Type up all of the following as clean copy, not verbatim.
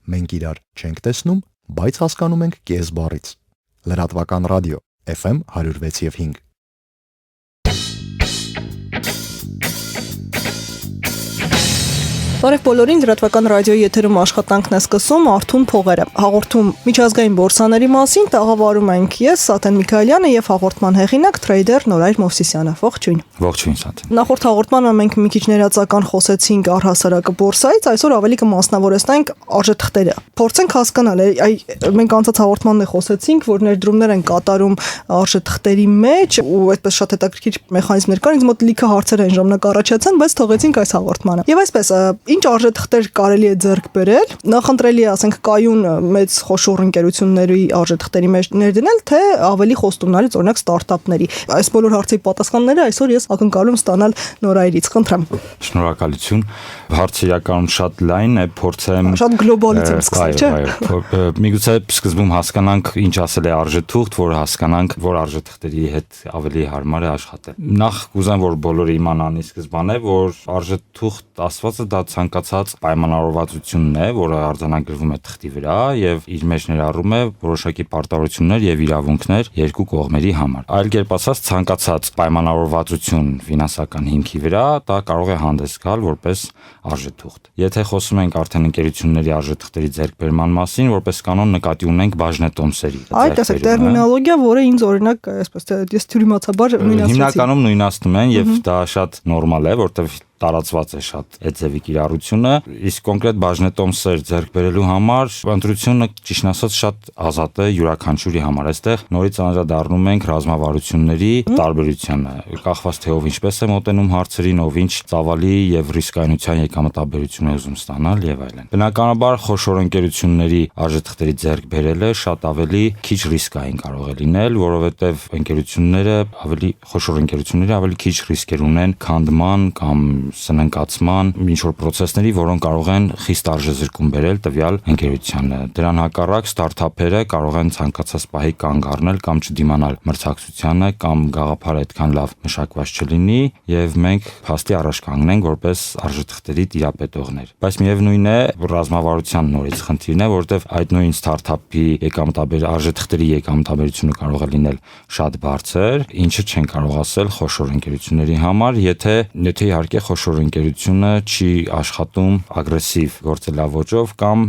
Մենք իրար չենք տեսնում, բայց հասկանում ենք կես բառից։ Լրատվական ռադիո FM 106.5 Բարև բոլորին, լրատվական ռադիոյի եթերում աշխատանքն է սկսում Արթուն փողերը։ Հաղորդում միջազգային բորսաների մասին տաղավարում ենք ես, Սաթեն Միքայելյանը եւ հաղորդման հեղինակ տրեյդեր Նորայր Մովսիսյանը։ Ողջույն։ Ողջույն Սաթեն։ Նախորդ հաղորդմանը մենք մի քիչ ներածական խոսեցինք առհասարակ բորսայից, այսօր ավելի կմասնավորեցնենք արժեթղթերը։ Փորձենք հասկանալ, մենք անցած հաղորդմանն խոսեցինք, որ ներդրումներ են կատարում արժեթղթերի մեջ ու այդպես շատ հետաքրքիր մեխանիզմներ կան, ինձ մոտ լիքը հարցեր են ժամանակ առաջացան, բայց թողեցինք այս հաղորդմանը։ Եվ այսպես ինչ արժեթղթեր կարելի է ձեռք բերել, նախընտրելի է, ասենք, կայուն մեծ խոշոր ընկերությունների արժեթղթերի մեջ ներդնել, թե ավելի խոստումնալից, օրինակ, ստարտափների։ Այս բոլոր հարցերի պատասխանները այսօր ես ակնկալում ստանալ Նորայրից, խնդրեմ։ Շնորհակալություն։ Հարցը իրականում շատ լայն է, փորձեմ շատ գլոբալից եմ սկսել, չէ՞։ Միգուցե սկզբում հասկանանք ինչ ասել է արժեթուղթ, որ հասկանանք, որ արժեթղթերի հետ ավելի հարմար է աշխատել։ Նախ կուզեմ, որ բոլորը իմանան ի սկզբանե, որ արժեթուղթ ասվածը դա ցանկացած պայմանավորվածությունն է, որը արձանագրվում է թղթի վրա եւ իր մեջ ներառում է որոշակի պարտավորություններ եւ իրավունքներ երկու կողմերի համար։ Այլ կերպ ասած, ցանկացած պայմանավորվածություն ֆինանսական հիմքի վրա դա կարող է հանդես գալ որպես արժեթուղթ։ Եթե խոսում ենք արդեն ընկերությունների արժեթղթերի ձեռքբերման մասին, որպես կանոն նկատի ունենք բաժնետոմսերի։ Այդ է տերմինոլոգիա, որը ինձ օրինակ, այսպես թե ես թյուրիմացաբար նույնացրեցի։ Հիմնականում նույնացնում են եւ դա շատ նորմալ է, որտեղ տարածված է շատ այդ ձևի կիրառությունը, իսկ կոնկրետ բաժնետոմսեր ձեռք բերելու համար ընտրությունը ճիշտն ասած շատ ազատ է յուրաքանչյուրի համար։ Այստեղ նորից անդրադառնում ենք ռազմավարությունների տարբերությանը, կախված թե ով ինչպես է մոտենում հարցերին, ով ինչ ծավալի եւ ռիսկայնության եկամտաբերություն է ուզում ստանալ եւ այլն։ Բնականաբար խոշոր ընկերությունների արժեթղթերի ձեռք բերելը շատ ավելի քիչ ռիսկային կարող է լինել, որովհետեւ խոշոր ընկերությունները ավելի քիչ ռիսկեր ունեն քանդման կամ սննկացման ինչ-որ պրոցեսների, որոնք կարող են խիստ արժեզրկում բերել տվյալ ընկերությանը։ Դրան հակառակ ստարտափերը կարող են ցանկացած պահի կանգ առնել կամ չդիմանալ մրցակցությանը կամ գաղափարը այդքան լավ մշակված չլինի եւ մենք փաստի առաջ կանգնենք որպես արժեթղթերի տիրապետողներ։ Բայց միևնույն է, ռազմավարության նորից խնդիրն է, որովհետեւ այդ նույն ստարտափի արժեթղթերի եկամտաբերությունը կարող է լինել շատ բարձր, ինչը չեն կարող ասել խոշոր ընկերությունների համար, եթե իհարկե խոշոր ընկերությունը չի աշխատում ագրեսիվ գործելավոճով կամ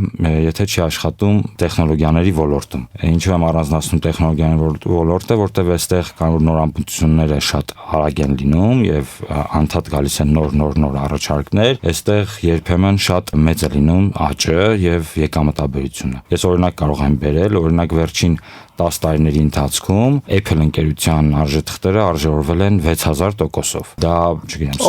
եթե չի աշխատում տեխնոլոգիաների ոլորտում։ Ինչու եմ առանձնացնում տեխնոլոգիաների ոլորտը, որտեղ այստեղ կան նոր ամբողջությունները շատ արագ են լինում եւ անդադ գալիս են նոր առաջարկներ, այստեղ երբեմն շատ մեծ է լինում աճը եւ եկամտաբերությունը։ Ես օրինակ կարող եմ բերել, օրինակ վերջին 10 տարիների ընթացքում Apple ընկերության արժեթղթերը արժևորվել են 6000%-ով։ Դա, չգիտեմ,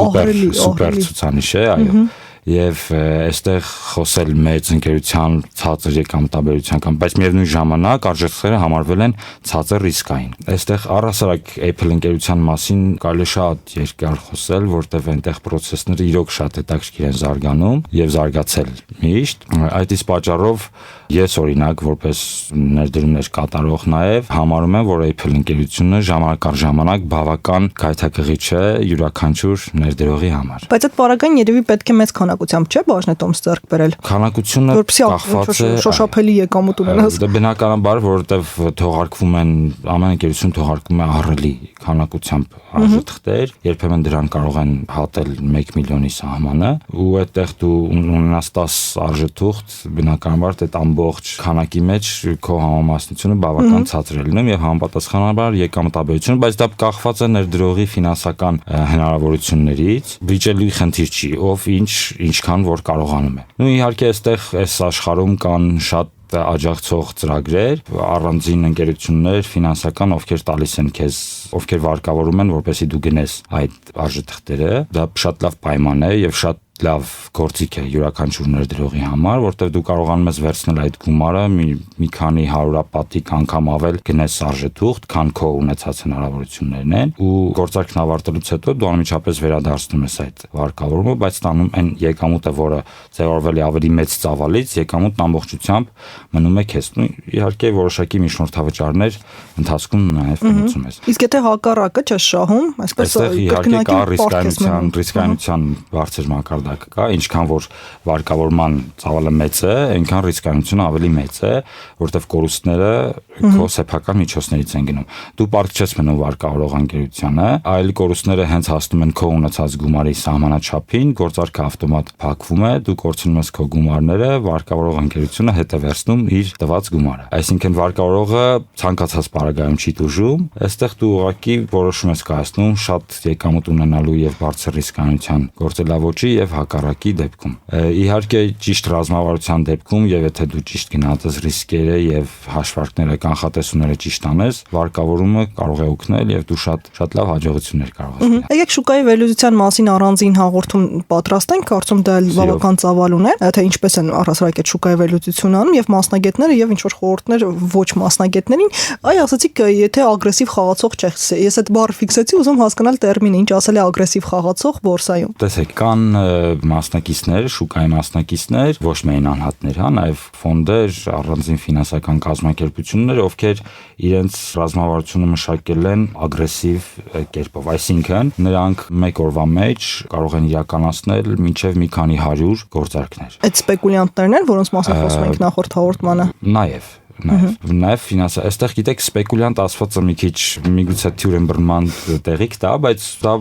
սուպեր ցուցանիշ է, այո։ Եվ այստեղ խոսել մեծ ընկերության ցածր եկամտաբերության կամ բայց միևնույն ժամանակ արժեթղթերը համարվել են ցածր ռիսկային։ Այստեղ առհասարակ Apple ընկերության մասին կարելի է շատ երկար խոսել, որտեղ այնտեղ process-ները իրոք շատ հետաքրքիր են զարգանում եւ զարգացել միշտ։ Այդ իսկ պատճառով ես օրինակ որպես ներդրումներ կատարող նաև համարում եմ, որ Apple ընկերությունը ժամանակ առ ժամանակ բավական գայթակղիչ է յուրաքանչյուր ներդրողի համար։ Բայց այդ պարագային երևի պետք է մեծ քանակությամբ չէ բաժնետոմս ձեռք բերել։ Քանակությունը կախված է շոշափելի եկամուտ ունենաս։ Դա բնականաբար, որովհետև թողարկվում են ամեն ընկերություն թողարկում է ահռելի քանակությամբ արժեթղթեր, երբեմն դրան կարող են հատել 1 միլիոնի սահմանը, ու այդտեղ դու ունենաս 10 արժեթուղթ, բնականաբար այդ ամբողջ քանակի մեջ քո համամասնությունը բավական ցածր է լինում եւ համապատասխանաբար եկամտաբերությունը, բայց դա կախված է ներդրողի ֆինանսական հնարավորություններից, վիճելի խնդիր չի, ով ինչքան որ կարողանում է։ Ու իհարկե այստեղ այս աշխարհում կան շատ աջակցող ծրագրեր, առանձին ընկերություններ, ֆինանսական, ովքեր տալիս են քեզ, ովքեր վարկավորում են, որպեսզի դու գնես այդ արժեթղթերը, դա շատ լավ պայման է եւ շատ լավ գործիք է յուրաքանչյուր ներդրողի համար, որտեղ դու կարողանում ես վերցնել այդ գումարը մի քանի հարյուրապատիկ անգամ ավել գնես արժեթուղթ, քան քո ունեցած հնարավորություններն են, ու գործարքն ավարտելուց հետո դու անմիջապես վերադարձնում ես այդ վարկավորումը, բայց ստանում այն եկամուտը, որը ձևավորվել է ավելի մեծ ծավալից, եկամուտն ամբողջությամբ մնում է քեզ։ Իհարկե որոշակի միջնորդավճարներ ընթացքում նաև ունեցում ես։ Իսկ եթե հակառակը չես շահում, այսպես իհարկե կա ռիսկայնության բարձր մակարդակ մակարդակ կա, ինչքան որ վարկավորման ծավալը մեծ է, այնքան ռիսկայնությունը ավելի մեծ է, որտեղ կորուստները քո սեփական միջոցներից են գնում։ Դու պարտք չես մնում վարկավորող ընկերությանը, այլ կորուստները հենց հասնում են քո ունեցած գումարի սահմանաչափին, գործարքը ավտոմատ փակվում է, դու կորցնում ես քո գումարները, վարկավորող ընկերությունը հետ է վերցնում իր տված գումարը։ Այսինքն վարկավորողը ցանկացած պարագայում չի դժում, այստեղ դու ուղղակի որոշում ես կայացնում շատ եկամուտ ունենալու եւ բարձր ռիսկայնության գործելավոճի եւ հակառակի դեպքում։ Իհարկե ճիշտ ռազմավարության դեպքում եւ եթե դու ճիշտ գնահատես ռիսկերը եւ հաշվարկները, կանխատեսումները ճիշտ անես, վարկավորումը կարող է օգնել եւ դու շատ լավ հաջողություններ կարող ես ունենալ։ Եկեք շուկայի վերլուծության մասին առանձին հաղորդում պատրաստենք, կարծում դա բավական ծավալուն է, թե ինչպես են առհասարակ այդ շուկայի վերլուծությունը անում եւ մասնագետները եւ ինչ որ խորհուրդներ ոչ մասնագետներին, ասացիք, եթե ագրեսիվ խաղացող չես, ես այդ բառը ֆիքսեցի, ուզում հասկանալ տերմինը, ինչ ասել է ագրեսիվ խաղացող բորսայում։ Տեսեք, կան մասնակիցներ, շուկայի մասնակիցներ, ոչ միայն անհատներ, հա, նաեւ ֆոնդեր, առանձին ֆինանսական կազմակերպություններ, ովքեր իրենց ռազմավարությունը մշակել են ագրեսիվ կերպով, այսինքն նրանք մեկ օրվա մեջ կարող են իրականացնել մինչև մի քանի 100 գործարքներ։ Այդ սպեկուլյանտներն են, որոնց մասին խոսում ենք նախորդ հաղորդմանը։ Նաև ֆինանսա, այստեղ գիտեք սպեկուլյանտ ասվածը մի քիչ միգուցե Թյուրենբերման տեղիք դա, բայց դա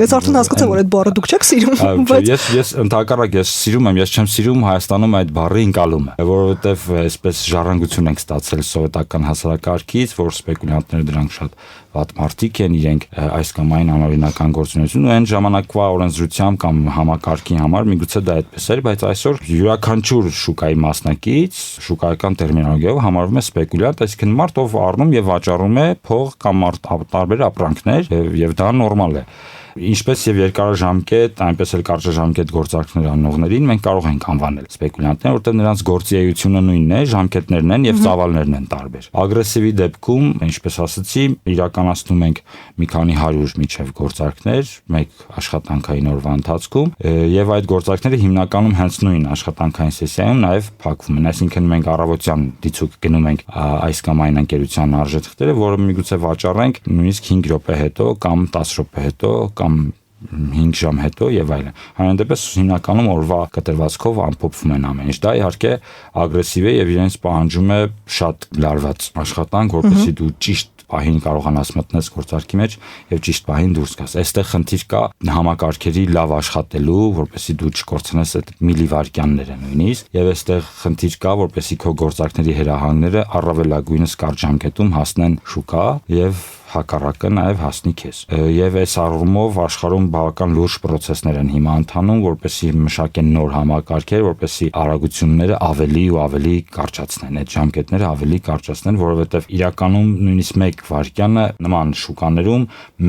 Ես արդեն հասկացա, որ այդ բառը դուք չեք սիրում, բայց ես ընդհակառակ ես սիրում եմ, ես չեմ սիրում Հայաստանում այդ բառի ընկալումը, որովհետև այսպես ժառանգություն ենք ստացել սովետական հասարակարգից, որ սպեկուլյանտները դրանք շատ վատ մարդիկ են, իրենք այս կամ այն անօրինական գործունեություն ու այն ժամանակվա օրենսդրությամբ կամ համակարգի համար միգուցե դա այդպես էր, բայց այսօր յուրաքանչյուր շուկայի մասնակից շուկայական տերմինոլոգիայով համարվում է սպեկուլյանտ, այսինքն մարդ ով առնում եւ վաճառում է փող կամ տարբեր ապրանքներ եւ դա նորմալ է։ Ինչպես եւ երկարաժամկետ, այնպես էլ կարճաժամկետ գործարքներ անողներին մենք կարող ենք անվանել սպեկուլյանտներ, որտեղ նրանց գործիեությունը նույնն է, ժամկետներն են եւ ծավալներն են տարբեր։ Ագրեսիվի դեպքում, ինչպես ասացի, իրականացնում ենք մի քանի 100 միջև գործարքներ մեկ աշխատանքային օրվա ընթացքում եւ այդ գործարքները հիմնականում հենց նույն աշխատանքային սեսիայում նաեւ փակվում են, այսինքն մենք առավոտյան դիցուկ գնում ենք այս կամ այն ընկերության արժեթղթերը, որը միգուցե վաճառենք նույնիսկ 5 րոպե հետո կամ 10 րոպե հետո կամ 5 ժամ հետո եւ այլն։ Հանրապես հիմնականում օրվա կտրվածքով ամփոփվում են ամեն ինչ։ Դա իհարկե ագրեսիվ է եւ իրենց պահանջում է շատ լարված աշխատանք, որպեսզի դու ճիշտ պահին կարողանաս մտնես գործարքի մեջ եւ ճիշտ պահին դուրս գաս։ Այստեղ խնդիր կա համակարգերի լավ աշխատելու, որպեսզի դու չկորցնես այդ միլիվարկյանները նույնիսկ, եւ այստեղ խնդիր կա, որպեսզի քո գործարքների հրահանգները առավելագույնս կարճ ժամկետում հասնեն շուկա եւ հակառակը նաև հասնի քեզ։ Եվ այս առումով աշխարհում բավական լուրջ process-ներ են հիմա ընթանում, որպեսզի մշակեն նոր համակարգեր, որպեսզի արագությունները ավելի ու ավելի կարճացնեն, այդ ժամկետները ավելի կարճացնեն, որովհետև իրականում նույնիսկ 1 վայրկյանը նման շուկաներում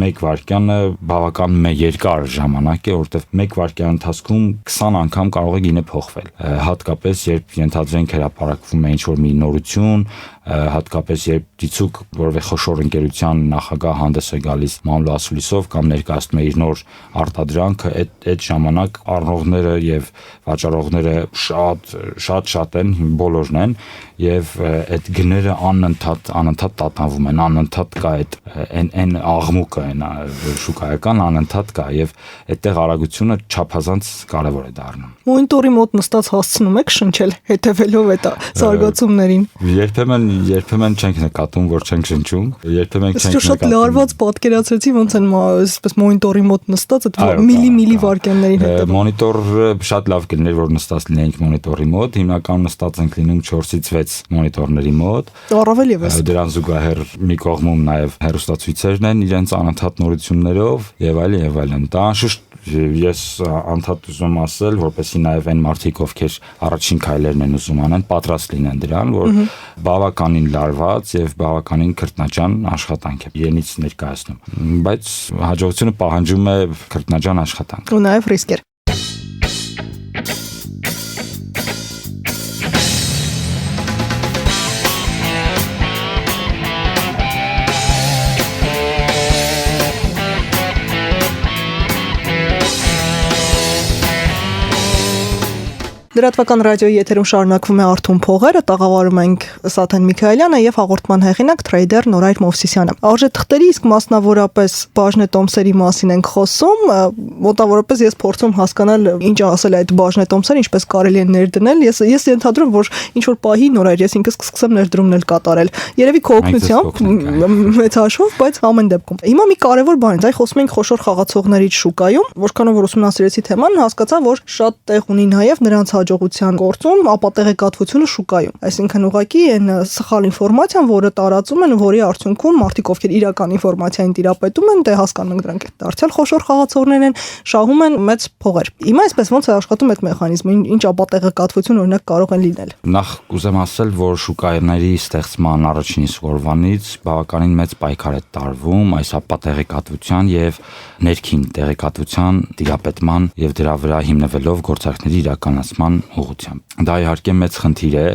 1 վայրկյանը բավական երկար ժամանակ է, որովհետև 1 վայրկյան ընթացքում 20 անգամ կարող է գինը փոխվել։ Հատկապես երբ ենթադրենք հրապարակվում է ինչ-որ մի նորություն, հատկապես երբ դիցուկ որևէ խոշոր ընկերության նախագահ հանդես է գալիս մամլո ասուլիսով կամ ներկայացնում է իր նոր արտադրանքը, այդ ժամանակ առնողները եւ վաճառողները շատ են, բոլորն են եւ այդ գները անընդհատ տատանվում են, անընդհատ կա այն աղմուկը, այն շուկայական անընդհատ կա եւ այդտեղ արագությունը չափազանց կարեւոր է դառնում։ Մոնիտորի մոտ նստած հասցնում եք շնչել հետևելով այդ զարգացումներին։ Երբեմն չենք նկատում, որ չենք շնչում, երբեմն չենք նկատում։ Շատ լարված պատկերացրեցի ոնց են այսպես մոնիտորի մոտ նստած այդ միլի վարկյաններին հետևում։ Մոնիտորը շատ լավ կլիներ, որ նստած լինենք մոնիտորի մոտ, հիմնականում նստած ենք լինում 4-ից 6 մոնիտորների մոտ։ Առավել եւս։ Դրան զուգահեռ մի կողմում նաև հեռուստացույցերն են իրենց անընդհատ նորություններով եւ այլն։ Դա անշուշտ ես անդադ ուզում ասել, որպեսզի նաև այն մարդիկ, ովքեր առաջին քայլերն են ուզում անեն, պատրաստ լինեն դրան, որ բավականին լարված եւ բավականին քրտնաջան աշխատանք է իրենից ներկայացնում, բայց հաջողությունը պահանջում է քրտնաջան աշխատանք։ Ու նաև ռիսկեր։ Լրատվական ռադիոյի եթերում շարունակվում է Արթուն փողերը, տաղավարում ենք Սաթեն Միքայելյանը եւ հաղորդման հեղինակ Թրեյդեր Նորայր Մովսիսյանը։ Արժեթղթերի իսկ մասնավորապես բաժնետոմսերի մասին ենք խոսում, մոտավորապես ես փորձում հասկանալ ինչ ասել այդ բաժնետոմսերը, ինչպես կարելի է ներդնել։ Ես ենթադրում, որ ինչ որ պահի Նորայր ես ինքս կսկսեմ ներդրումներ կատարել։ Երևի քո օգնությամբ մեծ հաշվով, բայց ամեն դեպքում։ Հիմա մի կարևոր բան է, այ խոսում ենք խոշոր խաղացողներից շուկայում, որքանով որ ուսումնասիրեցի թեման, հասկացա, որ շատ տեղ ունի նաեւ նրանց հաջողության գործում ապատեղեկատվությունը շուկայում։ Այսինքն ուղղակի այն սխալ ինֆորմացիան, որը տարածում են, որի արդյունքում մարդիկ, ովքեր իրական ինֆորմացիային տիրապետում են, դե հասկանում են դրանք դարձյալ խոշոր խաղացողներ են, շահում են մեծ փողեր։ Հիմա այսպես ոնց է աշխատում այդ մեխանիզմը, ինչ ապատեղեկատվություն օրինակ կարող են լինել։ Նախ կուզեմ ասել, որ շուկաների ստեղծման առաջին իսկ օրվանից բավականին մեծ պայքար է տարվում այս ապատեղեկատվության եւ ներքին տեղեկատվության տիրապետման եւ դրա վրա հիմնվելով գործարքների իրականացման ուղղությամբ։ Դա իհարկե մեծ խնդիր է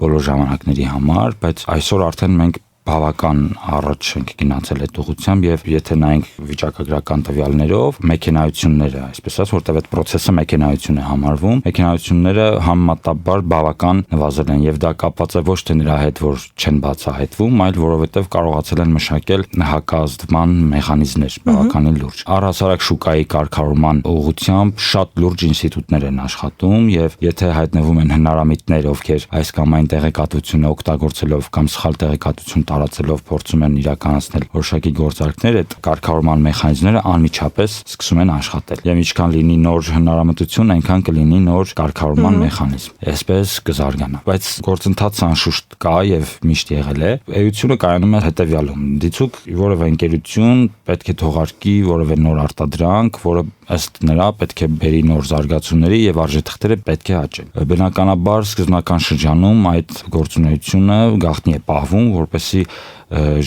բոլոր ժամանակների համար, բայց այսօր արդեն մենք բավական առաջ ենք գնացել այդ ուղղությամբ եւ եթե նայենք վիճակագրական տվյալներով մեքենայությունները, այսպես ասած, որտեղ այդ process-ը մեքենայություն է համարվում, մեքենայությունները համեմատաբար բավական նվազել են եւ դա կապված է ոչ թե նրա հետ, որ չեն բացահայտվում, այլ որովհետեւ կարողացել են մշակել հակազդման մեխանիզմներ բավականին լուրջ։ Առհասարակ շուկայի կարգավորման ուղղությամբ շատ լուրջ ինստիտուտներ են աշխատում եւ եթե հայտնվում են հնարամիտներ, ովքեր այս կամ այն տեղեկատվությունը օգտագործելով կամ սխալ տեղեկատվություն տարածելով փորձում են իրականացնել որոշակի գործարքներ, այդ կարգավորման մեխանիզմները անմիջապես սկսում են աշխատել։ Եվ ինչքան լինի նոր հնարամտություն, այնքան կլինի նոր կարգավորման մեխանիզմ։ Այսպես կզարգանա։ Բայց գործընթացը անշուշտ կա եւ միշտ եղել է։ Էությունը կայանում է հետեւյալում. դիցուկ որևէ ընկերություն պետք է թողարկի որևէ նոր արտադրանք, որը ըստ նրա պետք է բերի նոր զարգացումների եւ արժեթղթերը պետք է աճեն։ Բնականաբար սկզբնական շրջանում այդ գործունեությունը գաղտնի է պահվում, որպեսզի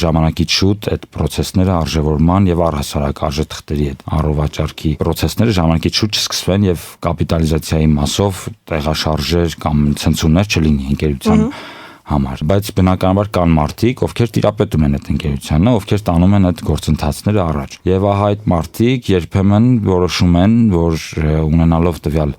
ժամանակից շուտ այդ process-ները արժևորման եւ առհասարակ արժեթղթերի այդ առողջարքի process-ները ժամանակից շուտ չսկսվեն եւ կապիտալիզացիայի մասով տեղաշարժեր կամ ցնցումներ չլինի ընկերության համար, բայց բնականաբար կան մարդիկ, ովքեր տիրապետում են այդ ընկերությանը, ովքեր տանում են այդ գործընթացները առաջ։ Եվ ահա այդ մարդիկ երբեմն որոշում են, որ ունենալով տվյալ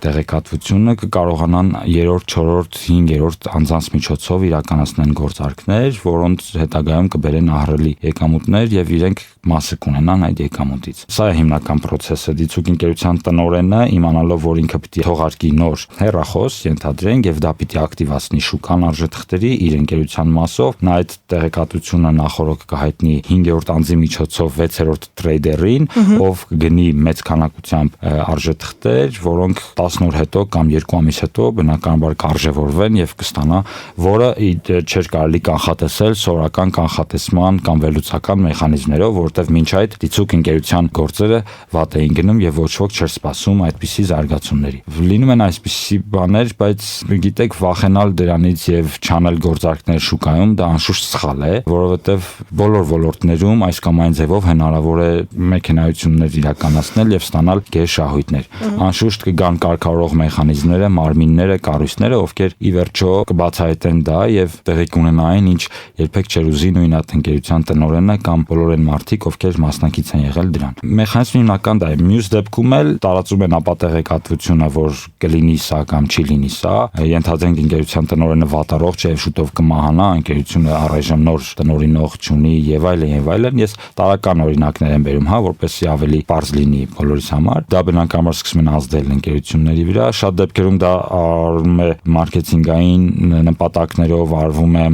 տեղեկատվությունը կկարողանան 3-րդ, 4-րդ, 5-րդ անձանց միջոցով իրականացնեն գործարքներ, որոնց հետագայում կբերեն ահռելի եկամուտներ եւ իրենք մասը կունենան այդ եկամուտից։ Սա է հիմնական process-ը։ Դիցուկ ընկերության տնօրենը իմանալով, որ ինքը պիտի թողարկի նոր հեռախոս, ենթադրենք, եւ դա պիտի ակտիվացնի շուկան արժեթղթերի իր ընկերության մասով, նա այդ տեղեկատվությունը նախորդ կհայտնի 5-րդ անձի միջոցով 6-րդ տրեյդերին, ով գնի մեծ քանակությամբ արժեթղթեր, որոնք 10 օր հետո կամ 2 ամիս հետո բնականաբար կարժևորվեն եւ կստանա, որը չէր կարելի կանխատեսել սովորական կանխատեսման կամ վերլուծական մեխանիզմներով, որտեղ մինչ այդ դիցուկ ընկերության գործերը վատ էին գնում եւ ոչ ոք չէր սպասում այդպիսի զարգացումների։ Լինում են այսպիսի բաներ, բայց գիտեք, վախենալ դրանից եւ չանել գործարքներ շուկայում դա անշուշտ սխալ է, որովհետեւ բոլոր ոլորտներում այս կամ այն ձևով հնարավոր է մեքենայություններ իրականացնել եւ ստանալ գերշահույթներ։ Անշուշտ կգան կարգավորող մեխանիզմները, մարմինները, կառույցները, ովքեր ի վերջո կբացահայտեն դա եւ տեղի կունենային, ինչ երբեք չէր ուզի նույն այդ ընկերության տնօրենը կամ բոլոր այն մարդիկ, ովքեր մասնակից են եղել դրան։ Մեխանիզմը հիմնական դա է։ Մյուս դեպքում էլ տարածում են ապատեղեկատվությունը, որ կլինի սա կամ չի լինի սա։ Ենթադրենք ընկերության տնօրենը վատառողջ է եւ շուտով կմահանա, ընկերությունը առայժմ նոր տնօրինող չունի եւ այլն եւ այլն։ Ես տարական օրինակներ եմ բերում, որպեսզի ավելի པարզ լինի բոլորիս համար։ Դա բնականաբար սկսում են ազդել ընկերությունների վրա։ Շատ դեպքերում դա արվում է մարքեթինգային նպատակներով, արվում է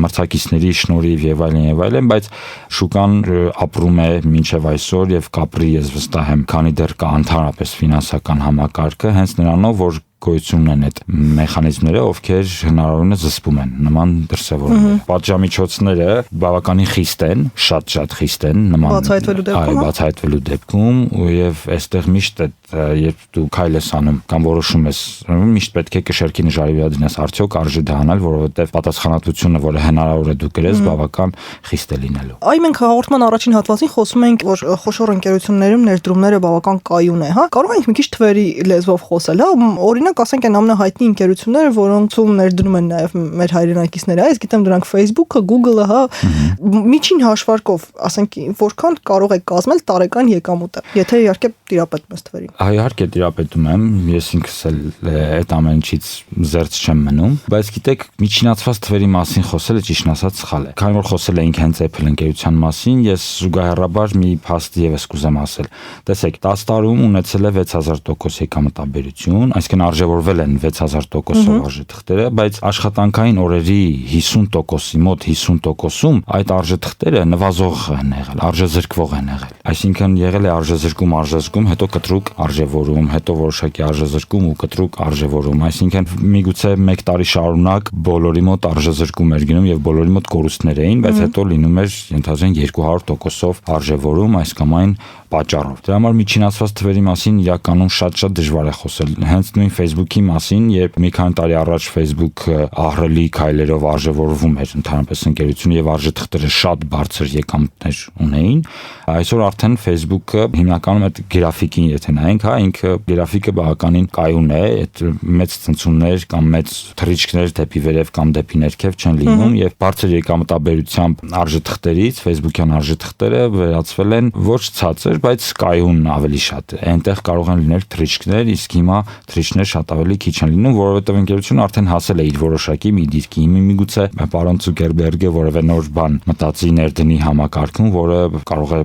մրցակիցների շնորհիվ եւ այլն, բայց շուկան ապրում է մինչեւ այսօր եւ կապրի, ես վստահ եմ, քանի դեռ կա ընդհանրապես ֆինանսական համակարգը, հենց նրանով, որ գոյություն ունեն այդ մեխանիզմները, ովքեր հնարավորինս զսպում են նման դրսևորումներ։ Պատժամիջոցները բավականին խիստ են, շատ խիստ են նման բացահայտվելու դեպքում, եւ այստեղ միշտ երբ դու քայլ ես անում կամ որոշում ես, միշտ պետք է կշերքի նժարի վրա դնես, արդյոք արժե դա անել, որովհետեւ պատասխանատվությունը, որը հնարավոր է դու կրես, բավական խիստ է լինելու։ Այ մենք հաղորդման առաջին հատվածին խոսում ենք, որ խոշոր ընկերություններում ներդրումները բավական կայուն է, հա։ Կարող ենք մի քիչ թվերի լեզվով խոսել, հա։ Օրինակ Օրինակ, ասենք այն ամենահայտնի ընկերությունները, որոնցում ներդնում են նաև մեր հայրենակիցները, այս գիտեմ դրանք Facebook-ը, Google-ը, հա, միջին հաշվարկով, ասենք, որքան կարող եք կազմել տարեկան եկամուտը, եթե իհարկե տիրապետում ես թվերին։ Իհարկե տիրապետում եմ, ես ինքս էլ այդ ամենից զերծ չեմ մնում, բայց գիտեք, միջինացված թվերի մասին խոսելը ճիշտն ասած սխալ է։ Քանի որ խոսել էինք հենց Apple ընկերության մասին, ես զուգահեռաբար մի փաստ եւս կուզեմ ասել։ Տեսեք, 10 տարում ունեցել է 6000% եկամտաբերություն, այսինքն արժևորվել են 6000%-ով արժեթղթերը, բայց աշխատանքային օրերի 50%-ի մոտ 50%-ում այդ արժեթղթերը նվազող են եղել, արժեզրկվող են եղել։ Այսինքն եղել է արժեզրկում, հետո կտրուկ արժևորում, հետո որոշակի արժեզրկում ու կտրուկ արժևորում։ Այսինքն միգուցե 1 տարի շարունակ բոլորի մոտ արժեզրկում էր գնում եւ բոլորի մոտ կորուստներ էին, բայց հետո լինում էր ենթադրեն 200%-ով արժևորում այս կամ այն պատճառով։ Դրա համար միջինացված թվերի մասին իրականում շատ դժվար է խոսել։ Հենց նույն Facebook-ի մասին, երբ մի քանի տարի առաջ Facebook-ը ահռելի քայլերով արժևորվում էր ընդհանրապես ընկերությունը եւ արժեթղթերը շատ բարձր եկամուտներ ունեին, այսօր արդեն Facebook-ը հիմնականում այդ գրաֆիկին եթե նայենք, հա, ինքը գրաֆիկը բավականին կայուն է, այդ մեծ ցնցումներ կամ մեծ թռիչքներ դեպի վերև կամ դեպի ներքև չեն լինում եւ բարձր եկամտաբերությամբ արժեթղթերից Facebook-յան արժեթղթերը վերածվել են ոչ ցածր, բայց կայուն ավելի շատ։ Այնտեղ կարող են լինել թռիչքներ, իսկ հիմա թռիչքներ շատ ավելի քիչ են լինում, որովհետեւ ընկերությունը արդեն հասել է իր որոշակի մի դիրքի։ Միգուցե պարոն Ցուկերբերգը որևէ նոր բան մտածի ներդնի համակարգում, որը կարող է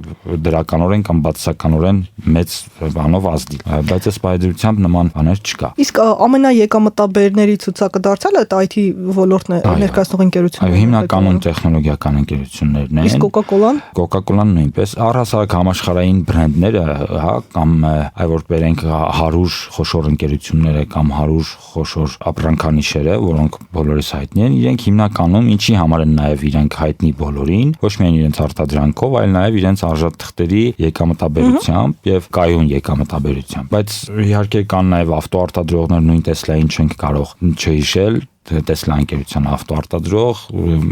դրականորեն կամ բացասականորեն մեծ բանով ազդի, բայց այս պայմանությամբ նման բաներ չկա։ Իսկ ամենաեկամտաբերների ցուցակը դարձել է IT ոլորտն ներկայացնող ընկերությունները։ Հիմնականում տեխնոլոգիական ընկերություններն են։ Իսկ Coca-Cola-ն։ Coca-Cola-ն նույնպես առհասարակ համաշխարհային բրենդները, հա, կամ այ որ բերենք 100 խոշոր ընկերությունները կամ 100 խոշոր ապրանքանիշերը, որոնք բոլորս հայտնի են, իրենք հիմնականում ինչի համար են նաև իրենք հայտնի բոլորին, ոչ միայն իրենց արտադրանքով, այլ նաև իրենց արժեթղթերի եկամտաբերությամբ եւ կայուն եկամտաբերությամբ։ Բայց իհարկե կան նաև ավտոարտադրողներ, նույն Tesla-ին չենք կարող չհիշել, Tesla ընկերության ավտոարտադրող,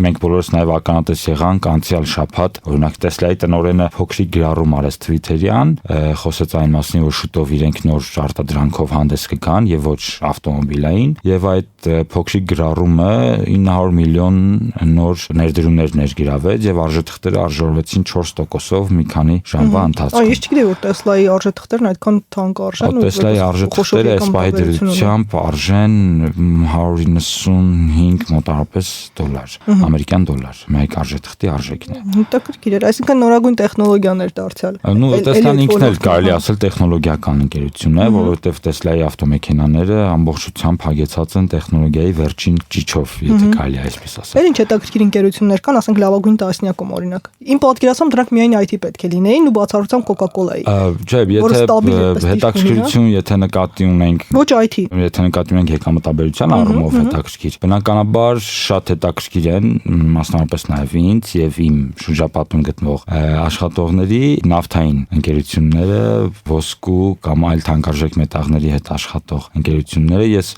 մենք բոլորս նաև ականատես եղանք անցյալ շաբաթ, օրինակ Tesla-ի տնօրենը փոքրիկ գրառում արեց Twitter-յան, խոսեց այն մասին, որ շուտով իրենք նոր արտադրանքով հանդես կգան եւ ոչ ավտոմոբիլային, եւ այդ փոքրիկ գրառումը 900 միլիոն նոր ներդրումներ ներգրավեց եւ արժեթղթերը արժևորվեցին 4%-ով մի քանի ժամվա ընթացքում։ Ես չգիտեի, որ Tesla-ի արժեթղթերն այդքան թանկ արժեն։ Tesla-ի արժեթղթերը այս պահի դրությամբ արժեն 195 մոտավորապես դոլար, ամերիկյան դոլար, մեկ արժեթղթի արժեքն է։ Հետաքրքիր է, այսինքն նորագույն տեխնոլոգիաներ դարձյալ։ Նու Tesla-ն ինքն էլ կարելի ասել տեխնոլոգիական ընկերություն է, որովհետև Tesla-ի ավտոմեքենաները ամբողջությամբ հագեցած են տեխնոլոգիայի վերջին ճիչով, եթե կարելի այսպես ասել։ Ինչ հետաքրքիր ընկերություններ կան, ասենք լավագույն տասնյակում օրինակ։ Իմ պատկերացում դրանք միայն IT պետք է լինեին ու բացառությամբ Coca-Cola-ի։ Չէ, եթե հետաքրքրություն, եթե նկատի ունենք ոչ IT, եթե նկատի ունենք եկամտաբերության առումով հետաքրքիր։ Բնականաբար շատ հետաքրքիր են, մասնավորապես նաև ինձ եւ իմ շրջապատում գտնվող աշխատողների նավթային ընկերությունները, ոսկու կամ այլ թանկարժեք մետաղների հետ աշխատող ընկերությունները։ Ես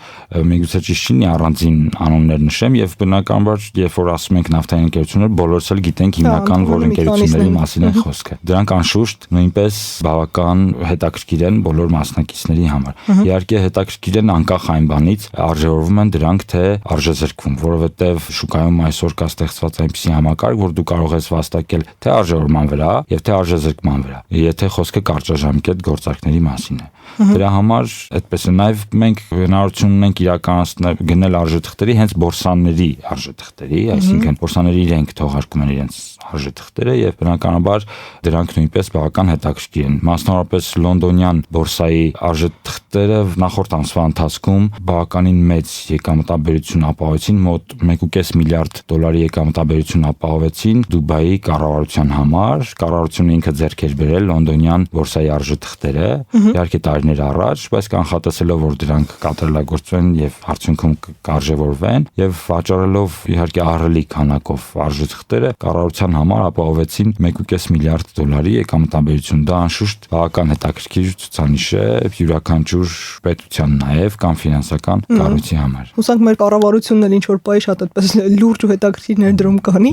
միգուցե ճիշտ չի առանձին անուններ նշեմ եւ բնականաբար երբ որ ասում ենք նավթային ընկերություններ, բոլորս էլ գիտենք հիմնական որ ընկերությունների մասին է խոսքը։ Դրանք անշուշտ նույնպես բավական հետաքրքիր են բոլոր մասնակիցների համար։ Իհարկե հետաքրքիր են անկախ այն բանից արժևորվում են դրանք թե արժեզրկվում, որովհետև շուկայում այսօր կա ստեղծված այնպիսի համակարգ, որ դու կարող ես վաստակել թե արժևորման վրա եւ թե արժեզրկման վրա, եթե խոսքը կարճաժամկետ գործարքների մասին է։ Դրա համար այդպես է նաև մենք հնարավորություն ունենք իրականացնել գնել արժեթղթերի հենց բորսաների արժեթղթերի, այսինքն բորսաները իրենք թողարկում են իրենց արժեթղթերը եւ բնականաբար դրանք նույնպես բավական հետաքրքիր են։ Մասնավորապես լոնդոնյան բորսայի արժեթղթերը նախորդ ամսվա ընթացքում բավականին մեծ եկամտաբերություն ապահովեցին, մոտ 1.5 միլիարդ դոլարի եկամտաբերություն ապահովեցին Դուբայի կառավարության համար։ Կառավարությունը ինքը ձեռք էր բերել լոնդոնյան բորսայի արժեթղթերը, իհարկե տարիներ առաջ, բայց կանխատեսելով որ դրանք կատարելագործվեն եւ արդյունքում կարժևորվեն եւ վաճառելով իհարկե ահռելի քանակով արժեթղթերը կառավարության համար ապահովեցին 1.5 միլիարդ դոլարի եկամտաբերություն։ Դա անշուշտ բավական հետաքրքիր ցուցանիշ է յուրաքանչյուր պետության նաեւ կամ ֆինանսական կառույցի համար։ Հուսանք մեր կառավարությունն էլ ինչ որ բայ շատ այդպես լուրջ ու հետաքրքիր ներդրում կանի։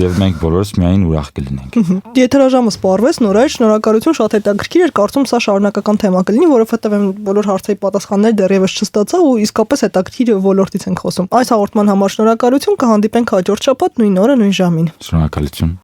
Եվ մենք բոլորս միայն ուրախ կլինենք։ Եթերաժամը սպառվեց, նորայր շնորհակալություն, շատ հետաքրքիր էր, կարծում սա շարունակական թեմա կլինի, որովհետև այն բոլոր հարցերի պատասխաններ դեռևս չստացա ու իսկապես հետաքրքիր ոլորտից ենք խոսում։ Այս հաղորդման համար շնորհակալություն, կհանդիպենք հաջորդ շաբաթ նույն օրը, նույն ժամին։ Շնորհակալություն։